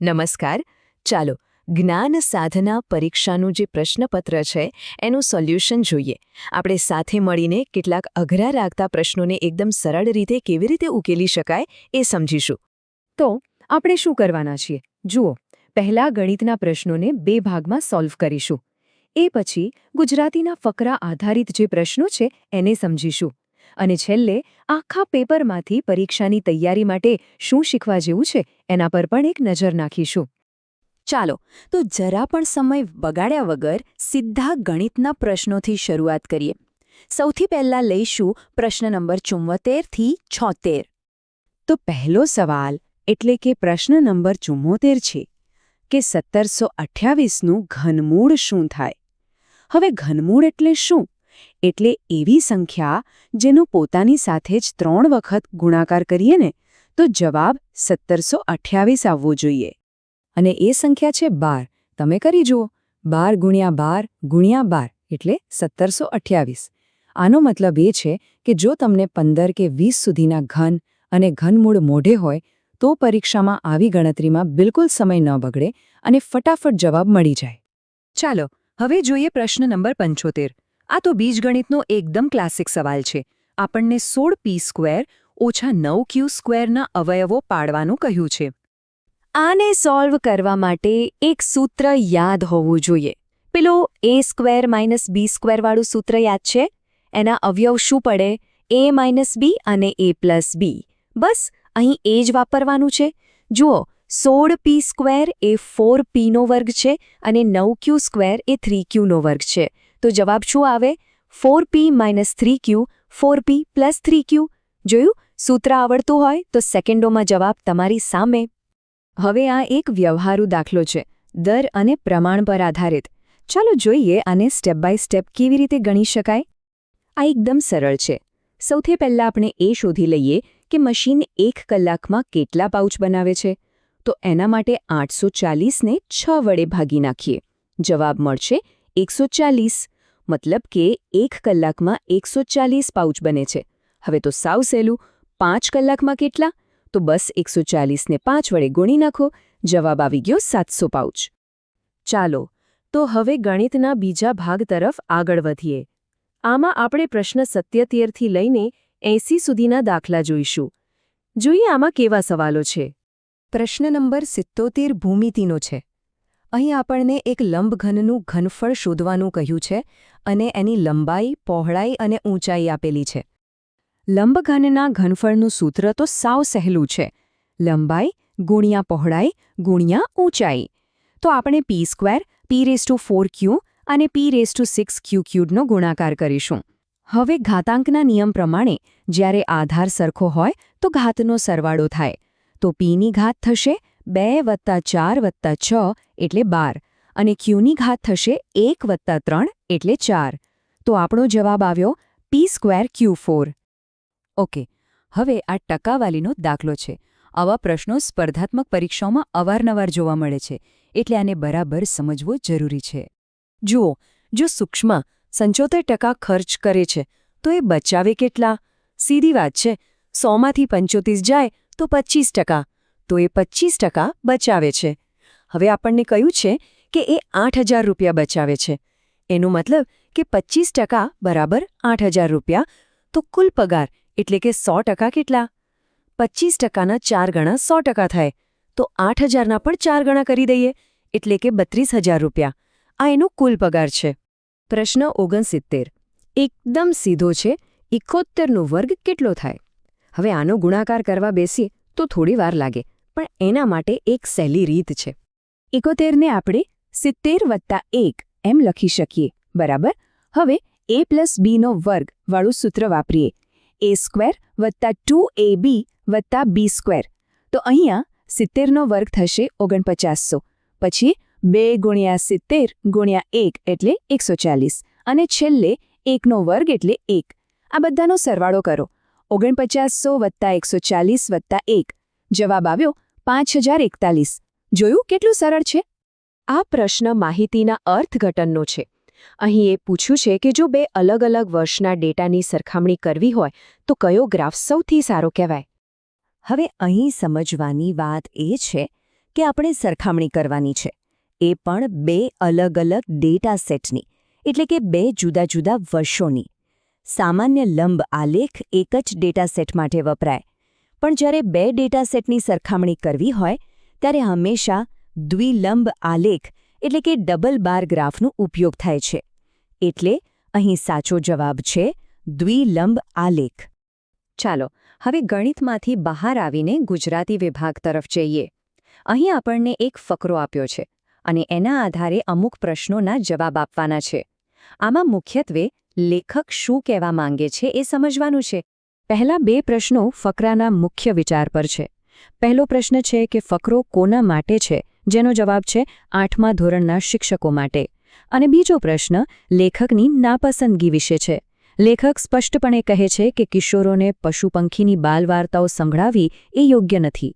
નમસ્કાર. ચાલો જ્ઞાન સાધના પરીક્ષાનું જે પ્રશ્નપત્ર છે એનું સોલ્યુશન જોઈએ. આપણે સાથે મળીને કેટલાક અઘરા લાગતા પ્રશ્નોને એકદમ સરળ રીતે કેવી રીતે ઉકેલી શકાય એ સમજીશું. તો આપણે શું કરવાના છીએ? જુઓ, પહેલા ગણિતના પ્રશ્નોને 2 ભાગમાં સોલ્વ કરીશું. એ પછી ગુજરાતીના ફકરા આધારિત જે પ્રશ્નો છે એને સમજીશું. અને છેલ્લે આખા પેપરમાંથી પરીક્ષાની તૈયારી માટે શું શીખવા જેવું છે એના પર પણ એક નજર નાખીશું. ચાલો તો જરા પણ સમય બગાડ્યા વગર સીધા ગણિતના પ્રશ્નોથી શરૂઆત કરીએ. સૌથી પહેલા લઈશું પ્રશ્ન નંબર 74 થી 76. તો પહેલો સવાલ એટલે કે પ્રશ્ન નંબર 74 છે કે 1728નું ઘનમૂળ શું થાય? હવે ઘનમૂળ એટલે શું? એટલે એવી સંખ્યા જેનો પોતાની સાથે જ 3 વખત ગુણાકાર કરીએ ને તો જવાબ 1728 આવવો જોઈએ. અને એ સંખ્યા છે 12. તમે કરી જુઓ, 12 ગુણ્યા 12 ગુણ્યા 12 એટલે 1728. આનો મતલબ એ છે કે જો તમને 15 કે 20 સુધીના ઘન અને ઘનમૂળ મોઢે હોય તો પરીક્ષામાં આવી ગણતરીમાં બિલકુલ સમય ન બગડે અને ફટાફટ જવાબ મળી જાય. ચાલો હવે જોઈએ પ્રશ્ન નંબર 75. આ તો બીજગણિતનો એકદમ ક્લાસિક સવાલ છે. આપણને 16p² ઓછા 9q² અવયવો પાડવાનું કહ્યું છે. આને સોલ્વ કરવા માટે એક સૂત્ર યાદ હોવું જોઈએ. પેલો a² - b² વાળું સૂત્ર યાદ છે? એના અવયવ શું પડે? a - b અને a+b. બસ અહીં એ જ વાપરવાનું છે. જુઓ, 16p² એ 4p² છે અને 9q² એ 3q² છે. તો જવાબ શું આવે? 4p - 3q, 4p + 3q. જોયું? સૂત્ર આવડતું હોય તો સેકન્ડોમાં જવાબ તમારી સામે. હવે આ એક વ્યવહારુ દાખલો છે, દર અને પ્રમાણ પર આધારિત. ચાલો જોઈએ આને સ્ટેપ બાય સ્ટેપ કેવી રીતે ગણી શકાય. આ એકદમ સરળ છે. સૌથી પહેલાં આપણે એ શોધી લઈએ કે મશીન 1 કલાકમાં કેટલા પાઉચ બનાવે છે. તો એના માટે 840ને 6 વડે ભાગી નાખીએ. જવાબ મળશે 140. મતલબ કે 1 કલાકમાં 140 પાઉચ બને છે. હવે તો સાવ સહેલું. 5 કલાકમાં કેટલા? તો બસ 140ને 5 વડે ગુણી નાખો. જવાબ આવી ગયો 700 પાઉચ. ચાલો તો હવે ગણિતના બીજા ભાગ તરફ આગળ વધીએ. આમાં આપણે પ્રશ્ન 77થી લઈને 80 સુધીના દાખલા જોઈશું. જોઈએ આમાં કેવા સવાલો છે. પ્રશ્ન નંબર 77 ભૂમિતિનો છે. અહીં આપણને એક લંબઘનનું ઘનફળ શોધવાનું કહ્યું છે અને એની લંબાઈ, પહોળાઈ અને ઊંચાઈ આપેલી છે. લંબઘનના ઘનફળનું સૂત્ર તો સાવ સહેલું છે. લંબાઈ ગુણ્યા પહોળાઈ ગુણ્યા ઊંચાઈ. તો આપણે p², p⁴ અને p⁶ નો ગુણાકાર કરીશું. હવે ઘાતાંકના નિયમ પ્રમાણે જ્યારે આધાર સરખો હોય તો ઘાતનો સરવાળો થાય. તો pની ઘાત થશે 2 + 4 + 6 એટલે 12 અને qની ઘાત થશે 1 + 3 એટલે 4. તો આપણો જવાબ આવ્યો p²q4. ઓકે, હવે આ ટકાવાલીનો દાખલો છે. આવા પ્રશ્નો સ્પર્ધાત્મક પરીક્ષાઓમાં અવારનવાર જોવા મળે છે, એટલે આને બરાબર સમજવો જરૂરી છે. જુઓ, જો સૂક્ષ્મ 75% ખર્ચ કરે છે તો એ બચાવે કેટલા? સીધી વાત છે. 100માંથી 75 જાય તો 25%. તો એ 25% બચાવે છે. હવે આપણને કહ્યું છે કે એ 8000 રૂપિયા બચાવે છે. એનું મતલબ કે 25% બરાબર 8000 રૂપિયા. તો કુલ પગાર એટલે કે 100% કેટલા? 25%ના 4 ગણા 100% થાય. તો 8000ના પણ 4 ગણા કરી દઈએ એટલે કે 32000 રૂપિયા. આ એનો કુલ પગાર છે. પ્રશ્ન 69 એકદમ સીધો છે. 71નો વર્ગ કેટલો થાય? હવે આનો ગુણાકાર કરવા બેસીએ તો થોડી વાર લાગે, પણ એના માટે એક સહેલી રીત છે. 71ને આપણે 70 + 1 એમ લખી શકીએ, બરાબર? હવે a+b નો વર્ગ વાળું સૂત્ર વાપરીએ. a² + 2ab + b². તો અહીંયા 70નો વર્ગ થશે 4900. પછી 2 × 70 × 1 એટલે 140 અને છેલ્લે 1નો વર્ગ એટલે 1. આ બધાનો સરવાળો કરો. 4900 + 140 + 1. જવાબ આવ્યો 5041. જોયું કેટલું સરળ છે? આ પ્રશ્ન માહિતીના અર્થઘટનનો છે. અહીં એ પૂછ્યું છે કે જો 2 અલગ અલગ વર્ષના ડેટાની સરખામણી કરવી હોય તો કયો ગ્રાફ સૌથી સારો કહેવાય? હવે અહીં સમજવાની વાત એ છે કે આપણે સરખામણી કરવાની છે, એ પણ 2 અલગ અલગ ડેટા સેટની, એટલે કે 2 જુદા જુદા વર્ષોની. સામાન્ય લંબ આલેખ એક જ ડેટા સેટ માટે વપરાય, પણ જ્યારે 2 ડેટા સેટની સરખામણી કરવી હોય ત્યારે હંમેશા દ્વિલંબ આલેખ એટલે કે ડબલ બાર ગ્રાફનો ઉપયોગ થાય છે. એટલે અહીં સાચો જવાબ છે દ્વિલંબ આલેખ. ચાલો હવે ગણિતમાંથી બહાર આવીને ગુજરાતી વિભાગ તરફ જઈએ. અહીં આપણને એક ફકરો આપ્યો છે અને એના આધારે અમુક પ્રશ્નોના જવાબ આપવાના છે. આમાં મુખ્યત્વે લેખક શું કહેવા માંગે છે એ સમજવાનું છે. પહેલા 2 પ્રશ્નો ફકરાના મુખ્ય વિચાર પર છે. પહેલો પ્રશ્ન છે કે ફકરો કોના માટે છે, જેનો જવાબ છે 8મા ધોરણના શિક્ષકો માટે. અને બીજો પ્રશ્ન લેખકની નાપસંદગી વિશે છે. લેખક સ્પષ્ટપણે કહે છે કે કિશોરોને પશુપંખીની બાલવાર્તાઓ સંભળાવી એ યોગ્ય નથી.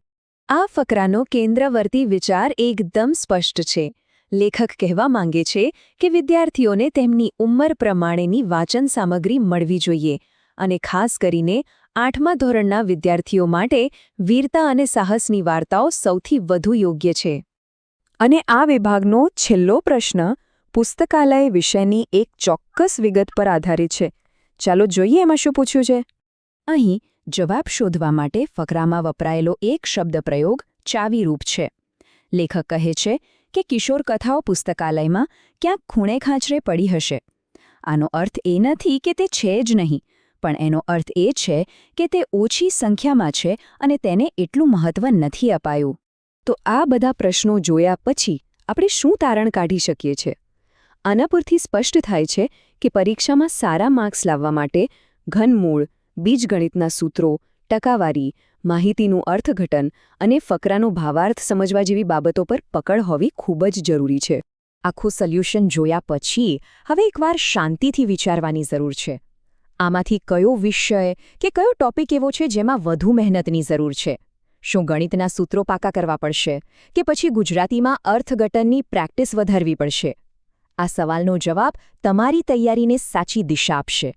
આ ફકરાનો કેન્દ્રવર્તી વિચાર એકદમ સ્પષ્ટ છે. લેખક કહેવા માંગે છે કે વિદ્યાર્થીઓને તેમની ઉંમર પ્રમાણેની વાંચન સામગ્રી મળવી જોઈએ અને ખાસ કરીને 8મા ધોરણના વિદ્યાર્થીઓ માટે વીરતા અને સાહસની વાર્તાઓ સૌથી વધુ યોગ્ય છે. અને આ વિભાગનો છેલ્લો પ્રશ્ન પુસ્તકાલય વિષયની એક ચોક્કસ વિગત પર આધારિત છે. ચાલો જોઈએ એમાં શું પૂછ્યું છે. અહીં જવાબ શોધવા માટે ફકરામાં વપરાયેલો એક શબ્દપ્રયોગ ચાવીરૂપ છે. લેખક કહે છે કે કિશોર કથાઓ પુસ્તકાલયમાં ક્યાંક ખૂણે ખાંચરે પડી હશે. આનો અર્થ એ નથી કે તે છે જ નહીં, પણ એનો અર્થ એ છે કે તે ઓછી સંખ્યામાં છે અને તેને એટલું મહત્વ નથી અપાયું. તો આ બધા પ્રશ્નો જોયા પછી આપણે શું તારણ કાઢી શકીએ છીએ? આના પરથી સ્પષ્ટ થાય છે કે પરીક્ષામાં સારા માર્ક્સ લાવવા માટે ઘનમૂળ, બીજગણિતના સૂત્રો, ટકાવારી, માહિતીનું અર્થઘટન અને ફકરાનો ભાવાર્થ સમજવા જેવી બાબતો પર પકડ હોવી ખૂબ જ જરૂરી છે. આખું સોલ્યુશન જોયા પછી હવે એકવાર શાંતિથી વિચારવાની જરૂર છે. આમાંથી કયો વિષય કે કયો ટોપિક એવો છે જેમાં વધુ મહેનતની જરૂર છે? શું ગણિતના સૂત્રો પાકા કરવા પડશે કે પછી ગુજરાતીમાં અર્થઘટનની પ્રેક્ટિસ વધારવી પડશે? આ સવાલનો જવાબ તમારી તૈયારીને સાચી દિશા આપશે.